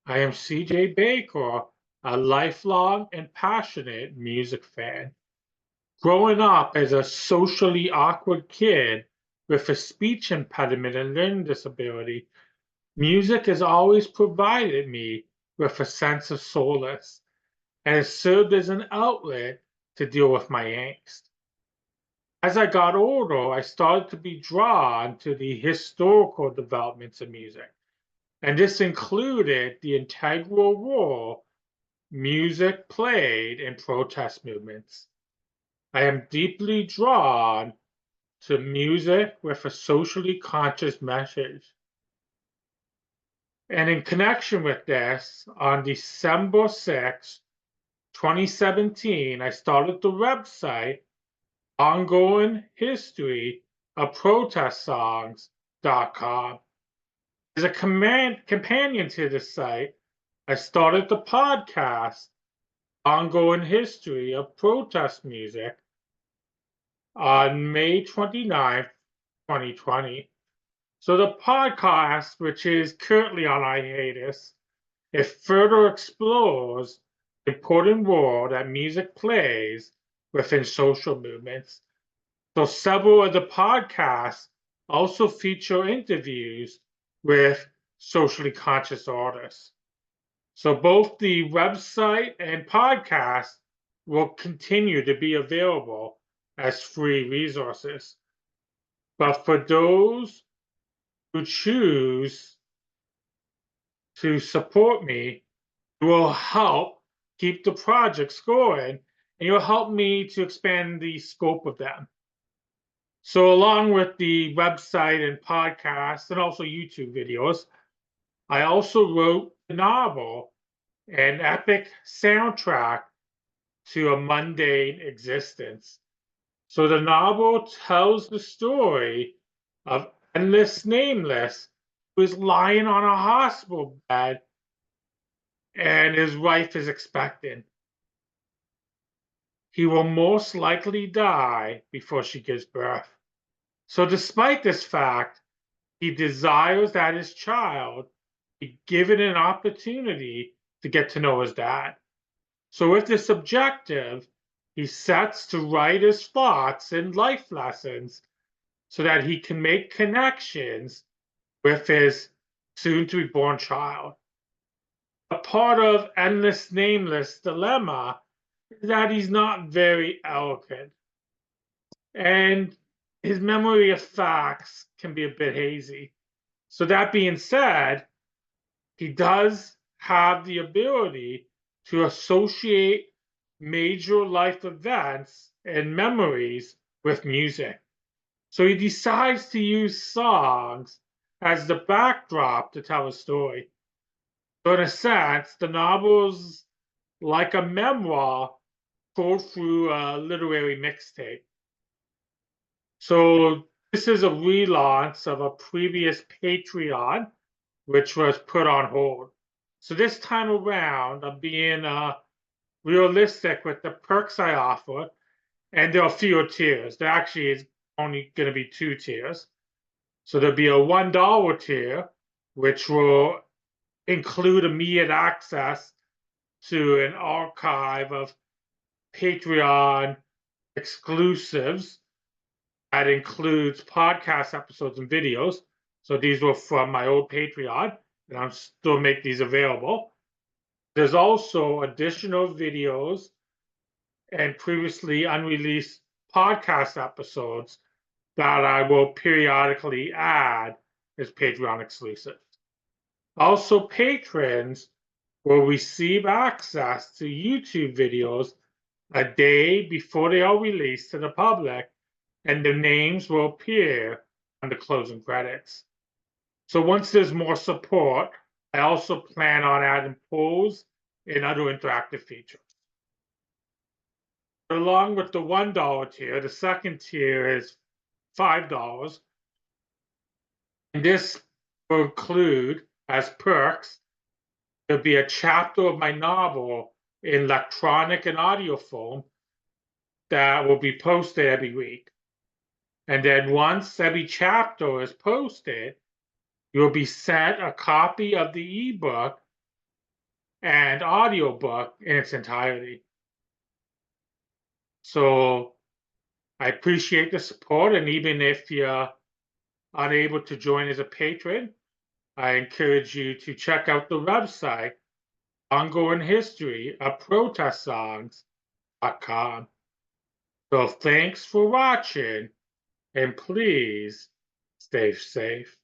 I am CJ Baker, a lifelong and passionate music fan. Growing up as a socially awkward kid with a speech impediment and learning disability, music has always provided me with a sense of solace and has served as an outlet to deal with my angst. As I got older, I started to be drawn to the historical developments of music, and this included the integral role music played in protest movements. I am deeply drawn to music with a socially conscious message. And in connection with this, on December 6, 2017, I started the website Ongoing History of Protest Songs.com. As a companion to the site, I started the podcast Ongoing History of Protest Music on May 29th, 2020. So the podcast, which is currently on hiatus, it further explores the important role that music plays within social movements. So several of the podcasts also feature interviews with socially conscious artists. So both the website and podcast will continue to be available as free resources. But for those who choose to support me, it will help keep the projects going, and you'll help me to expand the scope of them. So along with the website and podcast and also YouTube videos, I also wrote a novel, an epic soundtrack to a mundane existence. So the novel tells the story of Endless Nameless, who is lying on a hospital bed and his wife is expectant. He will most likely die before she gives birth. So despite this fact, he desires that his child be given an opportunity to get to know his dad. So with this objective, he sets to write his thoughts and life lessons so that he can make connections with his soon-to-be born child. A part of Endless Nameless dilemma is that he's not very eloquent, and his memory of facts can be a bit hazy. So that being said, he does have the ability to associate major life events and memories with music. So he decides to use songs as the backdrop to tell a story. So in a sense, the novel's like a memoir told through a literary mixtape. So this is a relaunch of a previous Patreon, which was put on hold. So this time around, I'm being realistic with the perks I offer, and there are fewer tiers. There actually is only going to be 2 tiers. So there'll be a $1 tier, which will include immediate access to an archive of Patreon exclusives that includes podcast episodes and videos. So these were from my old Patreon, and I'm still make these available. There's also additional videos and previously unreleased podcast episodes that I will periodically add as Patreon exclusives. Also, patrons will receive access to YouTube videos a day before they are released to the public, and their names will appear on the closing credits. So once there's more support, I also plan on adding polls and other interactive features. Along with the $1 tier, the second tier is $5. And this will include, as perks, there'll be a chapter of my novel in electronic and audio form that will be posted every week. And then once every chapter is posted, you'll be sent a copy of the ebook and audiobook in its entirety. So I appreciate the support, and even if you're unable to join as a patron, I encourage you to check out the website, Ongoing History of Protest Songs.com. So thanks for watching, and please stay safe.